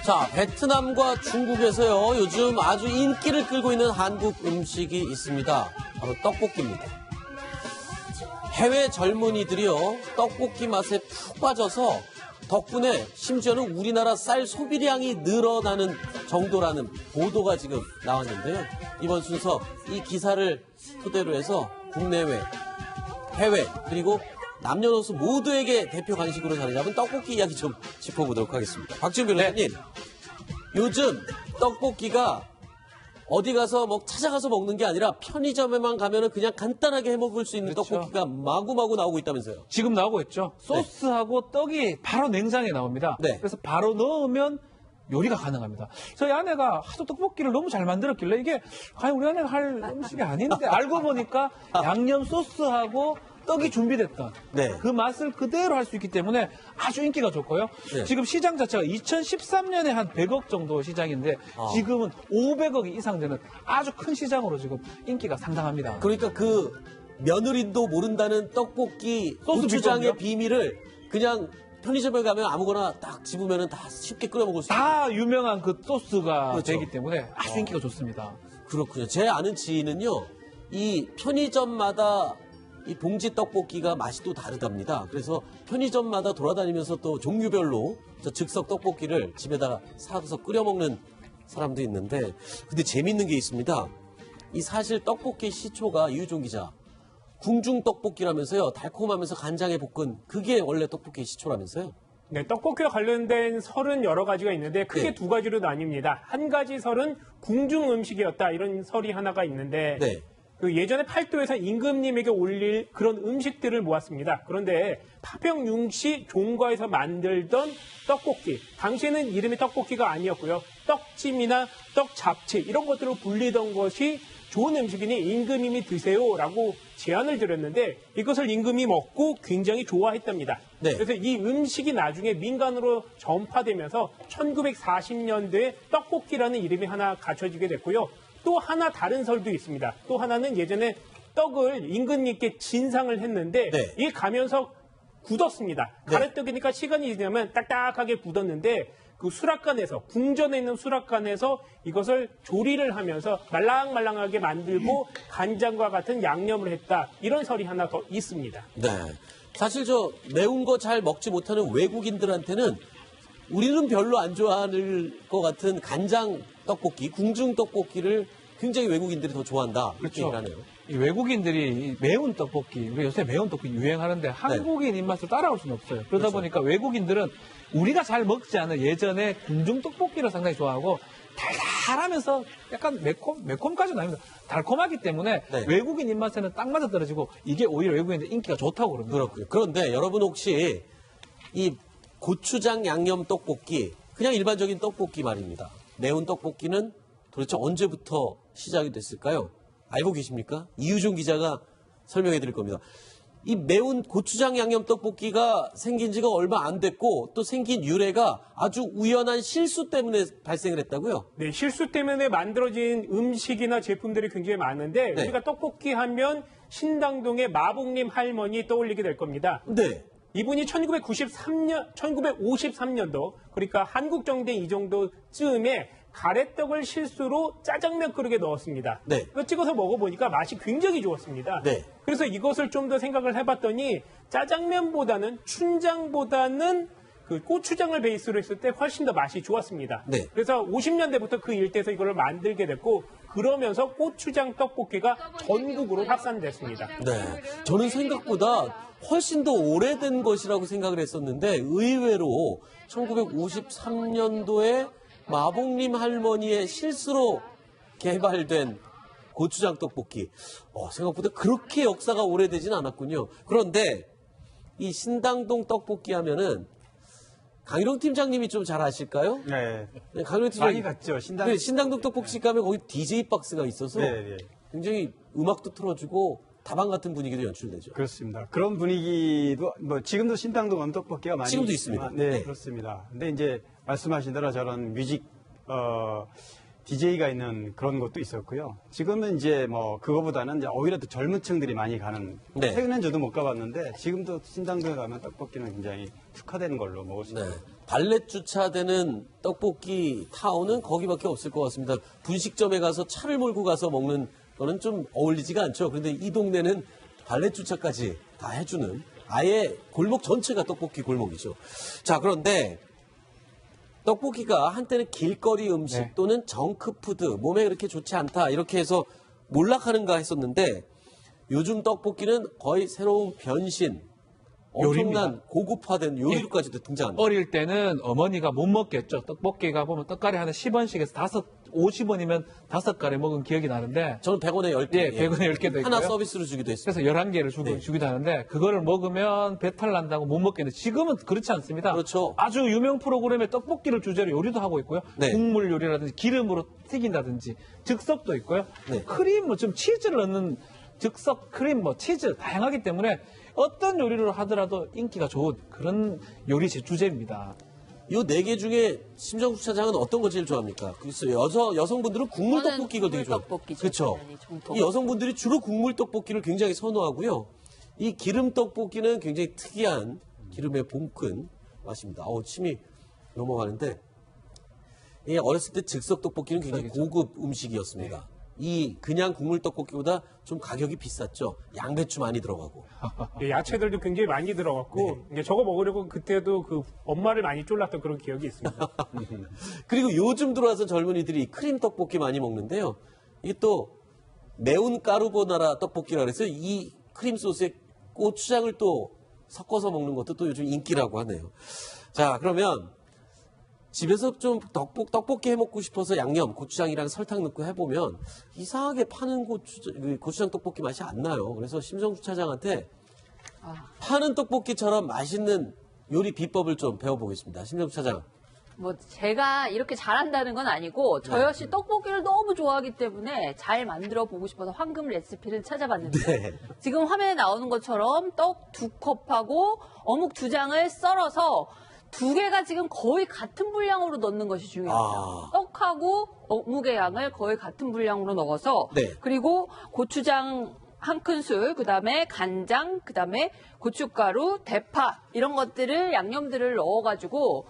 자, 베트남과 중국에서요, 요즘 아주 인기를 끌고 있는 한국 음식이 있습니다. 바로 떡볶이입니다. 해외 젊은이들이요, 떡볶이 맛에 푹 빠져서 덕분에 심지어는 우리나라 쌀 소비량이 늘어나는 정도라는 보도가 지금 나왔는데요. 이번 순서 이 기사를 토대로 해서 국내외, 해외, 그리고 남녀노소 모두에게 대표 간식으로 자리 잡은 떡볶이 이야기 좀 짚어보도록 하겠습니다. 박지훈 변호사님, 요즘 떡볶이가 어디 가서 찾아가서 먹는 게 아니라 편의점에만 가면은 그냥 간단하게 해 먹을 수 있는 그렇죠. 떡볶이가 마구마구 나오고 있다면서요. 지금 나오고 있죠. 소스하고 떡이 바로 냉장에 나옵니다. 네. 그래서 바로 넣으면 요리가 가능합니다. 저희 아내가 하도 떡볶이를 너무 잘 만들었길래 이게 과연 우리 아내가 할 음식이 아닌데 알고 보니까 양념 소스하고 떡이 준비됐던 네. 그 맛을 그대로 할 수 있기 때문에 아주 인기가 좋고요. 네. 지금 시장 자체가 2013년에 한 100억 정도 시장인데 지금은 500억이 이상 되는 아주 큰 시장으로 지금 인기가 상당합니다. 그러니까 그 며느리도 모른다는 떡볶이 소스 고추장의 비법이요? 비밀을 그냥 편의점에 가면 아무거나 딱 집으면 다 쉽게 끓여 먹을 수 있어요. 다 유명한 그 소스가 그렇죠. 되기 때문에 아주 인기가 좋습니다. 그렇군요. 제 아는 지인은요, 이 편의점마다 이 봉지 떡볶이가 맛이 또 다르답니다. 그래서 편의점마다 돌아다니면서 또 종류별로 저 즉석 떡볶이를 집에다가 사서 끓여 먹는 사람도 있는데, 근데 재밌는 게 있습니다. 이 사실 떡볶이 시초가 유유종 기자, 궁중 떡볶이라면서요, 달콤하면서 간장에 볶은 그게 원래 떡볶이 시초라면서요. 네, 떡볶이와 관련된 설은 여러 가지가 있는데 크게 네. 두 가지로 나뉩니다. 한 가지 설은 궁중 음식이었다, 이런 설이 하나가 있는데 네. 그 예전에 팔도에서 임금님에게 올릴 그런 음식들을 모았습니다. 그런데 파평융씨 종과에서 만들던 떡볶이, 당시에는 이름이 떡볶이가 아니었고요. 떡찜이나 떡잡채 이런 것들로 불리던 것이 좋은 음식이니 임금님이 드세요라고 제안을 드렸는데 이것을 임금이 먹고 굉장히 좋아했답니다. 네. 그래서 이 음식이 나중에 민간으로 전파되면서 1940년대에 떡볶이라는 이름이 하나 갖춰지게 됐고요. 또 하나 다른 설도 있습니다. 또 하나는 예전에 떡을 임금님께 진상을 했는데 네. 이 가면서 굳었습니다. 네. 가래떡이니까 시간이 지나면 딱딱하게 굳었는데 그 수락관에서, 궁전에 있는 수락관에서 이것을 조리를 하면서 말랑말랑하게 만들고 간장과 같은 양념을 했다. 이런 설이 하나 더 있습니다. 네. 사실 저 매운 거 잘 먹지 못하는 외국인들한테는 우리는 별로 안 좋아할 것 같은 간장 떡볶이, 궁중 떡볶이를 굉장히 외국인들이 더 좋아한다. 이렇게 그렇죠. 얘기를 하네요. 이 외국인들이 이 매운 떡볶이, 우리 요새 매운 떡볶이 유행하는데 한국인 입맛을 따라올 수는 없어요. 그러다 그렇죠. 보니까 외국인들은 우리가 잘 먹지 않은 예전에 궁중 떡볶이를 상당히 좋아하고 달달하면서 약간 매콤까지는 아닙니다. 달콤하기 때문에 네. 외국인 입맛에는 딱 맞아 떨어지고 이게 오히려 외국인들 인기가 좋다고 그럽니다. 그렇군요. 그런데 여러분 혹시 이 고추장 양념 떡볶이, 그냥 일반적인 떡볶이 말입니다. 매운 떡볶이는 도대체 언제부터 시작이 됐을까요? 알고 계십니까? 이유종 기자가 설명해 드릴 겁니다. 이 매운 고추장 양념 떡볶이가 생긴 지가 얼마 안 됐고 또 생긴 유래가 아주 우연한 실수 때문에 발생을 했다고요? 네, 실수 때문에 만들어진 음식이나 제품들이 굉장히 많은데 네. 우리가 떡볶이 하면 신당동의 마복님 할머니 떠올리게 될 겁니다. 네. 이분이 1953년도, 그러니까 한국정대 이 정도쯤에 가래떡을 실수로 짜장면 그릇에 넣었습니다. 네. 그거 찍어서 먹어보니까 맛이 굉장히 좋았습니다. 네. 그래서 이것을 좀 더 생각을 해봤더니 짜장면보다는 춘장보다는 그 고추장을 베이스로 했을 때 훨씬 더 맛이 좋았습니다. 네. 그래서 50년대부터 그 일대에서 이걸 만들게 됐고 그러면서 고추장 떡볶이가 전국으로 확산됐습니다. 네. 저는 생각보다 훨씬 더 오래된 것이라고 생각을 했었는데 의외로 1953년도에 마복님 할머니의 실수로 개발된 고추장 떡볶이. 생각보다 그렇게 역사가 오래되진 않았군요. 그런데 이 신당동 떡볶이 하면은 강일홍 팀장님이 좀 잘 아실까요? 네. 네, 강일홍 많이 팀장님. 갔죠. 신당. 네, 신당동 떡볶이집 가면 거기 DJ 박스가 있어서 네, 네. 굉장히 음악도 틀어주고 다방 같은 분위기도 연출되죠. 그렇습니다. 그런 분위기도 뭐 지금도 신당동 엄떡볶이가 많이 지금도 있지만, 있습니다. 네, 네. 그렇습니다. 근데 이제 말씀하신 대로 저런 뮤직 DJ가 있는 그런 곳도 있었고요. 지금은 이제 뭐 그거보다는 이제 오히려 더 젊은 층들이 많이 가는. 네. 최근엔 저도 못 가봤는데 지금도 신당동에 가면 떡볶이는 굉장히 특화되는 걸로 먹을 수 네. 있어요. 발렛 주차되는 떡볶이 타운은 거기밖에 없을 것 같습니다. 분식점에 가서 차를 몰고 가서 먹는 거는 좀 어울리지가 않죠. 그런데 이 동네는 발렛 주차까지 다 해주는 아예 골목 전체가 떡볶이 골목이죠. 자, 그런데 떡볶이가 한때는 길거리 음식 네. 또는 정크푸드, 몸에 그렇게 좋지 않다 이렇게 해서 몰락하는가 했었는데 요즘 떡볶이는 거의 새로운 변신, 엄청난 고급화된 요리로까지도 등장합니다. 어릴 때는 어머니가 못 먹겠죠. 떡볶이가 보면 떡가리 하나 10원씩에서 50원이면 5가리 먹은 기억이 나는데 저는 100원에 10개. 예, 100원에 10개도 하나 있고요. 서비스로 주기도 했습니다. 그래서 11개를 네. 주기도 하는데 그거를 먹으면 배탈 난다고 못 먹겠는데 지금은 그렇지 않습니다. 그렇죠. 아주 유명 프로그램에 떡볶이를 주제로 요리도 하고 있고요. 네. 국물 요리라든지 기름으로 튀긴다든지 즉석도 있고요. 네. 크림 뭐 좀 치즈를 넣는 즉석 크림 뭐 치즈 다양하기 때문에 어떤 요리를 하더라도 인기가 좋은 그런 요리 주제입니다. 이 4개 중에 심정수 차장은 어떤 거 제일 좋아합니까? 글쎄 여성분들은 국물 저는 떡볶이 이걸 되게 국물 좋아해요. 떡볶이죠, 그렇죠. 당연히 정통. 이 여성분들이 주로 국물 떡볶이를 굉장히 선호하고요. 이 기름 떡볶이는 굉장히 특이한 기름의 봉큰 맛입니다. 침이 넘어가는데 이 어렸을 때 즉석 떡볶이는 굉장히 고급 음식이었습니다. 이 그냥 국물 떡볶이보다 좀 가격이 비쌌죠. 양배추 많이 들어가고. 예, 야채들도 굉장히 많이 들어갔고 이제 저거 먹으려고 그때도 그 엄마를 많이 쫄랐던 그런 기억이 있습니다. 그리고 요즘 들어와서 젊은이들이 크림 떡볶이 많이 먹는데요. 이게 또 매운 까르보나라 떡볶이라 그래서 이 크림 소스에 고추장을 또 섞어서 먹는 것도 또 요즘 인기라고 하네요. 자, 그러면 집에서 좀 떡볶이 해 먹고 싶어서 양념, 고추장이랑 설탕 넣고 해보면 이상하게 파는 고추장 떡볶이 맛이 안 나요. 그래서 심정수 차장한테 파는 떡볶이처럼 맛있는 요리 비법을 좀 배워보겠습니다. 심정수 차장. 뭐 제가 이렇게 잘한다는 건 아니고 저 역시 떡볶이를 너무 좋아하기 때문에 잘 만들어 보고 싶어서 황금 레시피를 찾아봤는데 네. 지금 화면에 나오는 것처럼 떡 2컵하고 어묵 2장을 썰어서 2개가 지금 거의 같은 분량으로 넣는 것이 중요합니다. 떡하고 어묵의 양을 거의 같은 분량으로 넣어서 네. 그리고 고추장 1큰술, 그다음에 간장, 그다음에 고춧가루, 대파 이런 것들을 양념들을 넣어가지고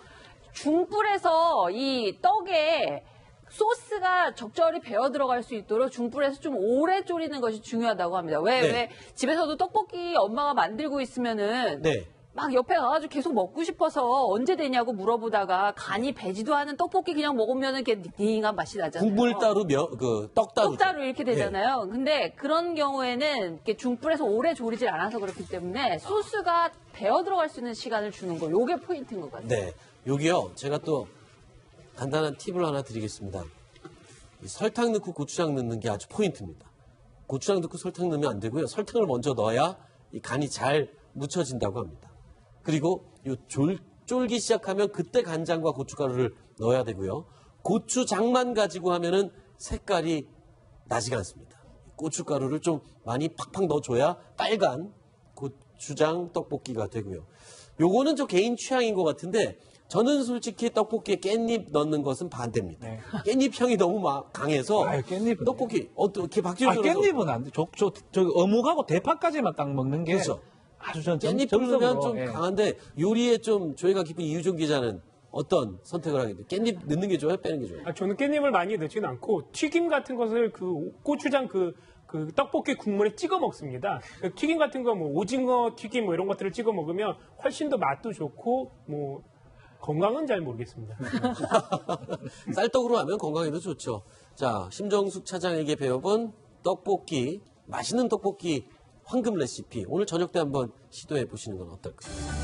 중불에서 이 떡에 소스가 적절히 배어 들어갈 수 있도록 중불에서 좀 오래 졸이는 것이 중요하다고 합니다. 왜 집에서도 떡볶이 엄마가 만들고 있으면은 네. 막 옆에 가가지고 계속 먹고 싶어서 언제 되냐고 물어보다가 간이 배지도 않은 떡볶이 그냥 먹으면 이렇게 닝닝한 맛이 나잖아요. 국물 따로 떡 따로. 떡 따로 이렇게 되잖아요. 근데 그런 경우에는 이렇게 중불에서 오래 졸이질 않아서 그렇기 때문에 소스가 배어 들어갈 수 있는 시간을 주는 거. 요게 포인트인 것 같아요. 네. 여기요. 제가 또 간단한 팁을 하나 드리겠습니다. 이 설탕 넣고 고추장 넣는 게 아주 포인트입니다. 고추장 넣고 설탕 넣으면 안 되고요. 설탕을 먼저 넣어야 이 간이 잘 묻혀진다고 합니다. 그리고 요 쫄기 시작하면 그때 간장과 고춧가루를 넣어야 되고요. 고추장만 가지고 하면은 색깔이 나지가 않습니다. 고춧가루를 좀 많이 팍팍 넣어줘야 빨간 고추장 떡볶이가 되고요. 요거는 저 개인 취향인 것 같은데 저는 솔직히 떡볶이에 깻잎 넣는 것은 반대입니다. 네. 깻잎 향이 너무 강해서 아유, 깻잎은 떡볶이 어떻게 박지훈 깻잎은 안 돼. 저 어묵하고 대파까지만 딱 먹는 게 그렇죠. 아주 전 깻잎 넣으면 좀 예. 강한데 요리에 좀 저희가 깊은 이유정 기자는 어떤 선택을 하게 돼요? 깻잎 넣는 게 좋아요? 빼는 게 좋아요? 저는 깻잎을 많이 넣지는 않고 튀김 같은 것을 그 고추장 그 떡볶이 국물에 찍어 먹습니다. 그 튀김 같은 거 뭐 오징어 튀김 뭐 이런 것들을 찍어 먹으면 훨씬 더 맛도 좋고 뭐 건강은 잘 모르겠습니다. 쌀떡으로 하면 건강에도 좋죠. 자, 심정숙 차장에게 배워본 떡볶이, 맛있는 떡볶이 황금 레시피. 오늘 저녁 때 한번 시도해 보시는 건 어떨까요?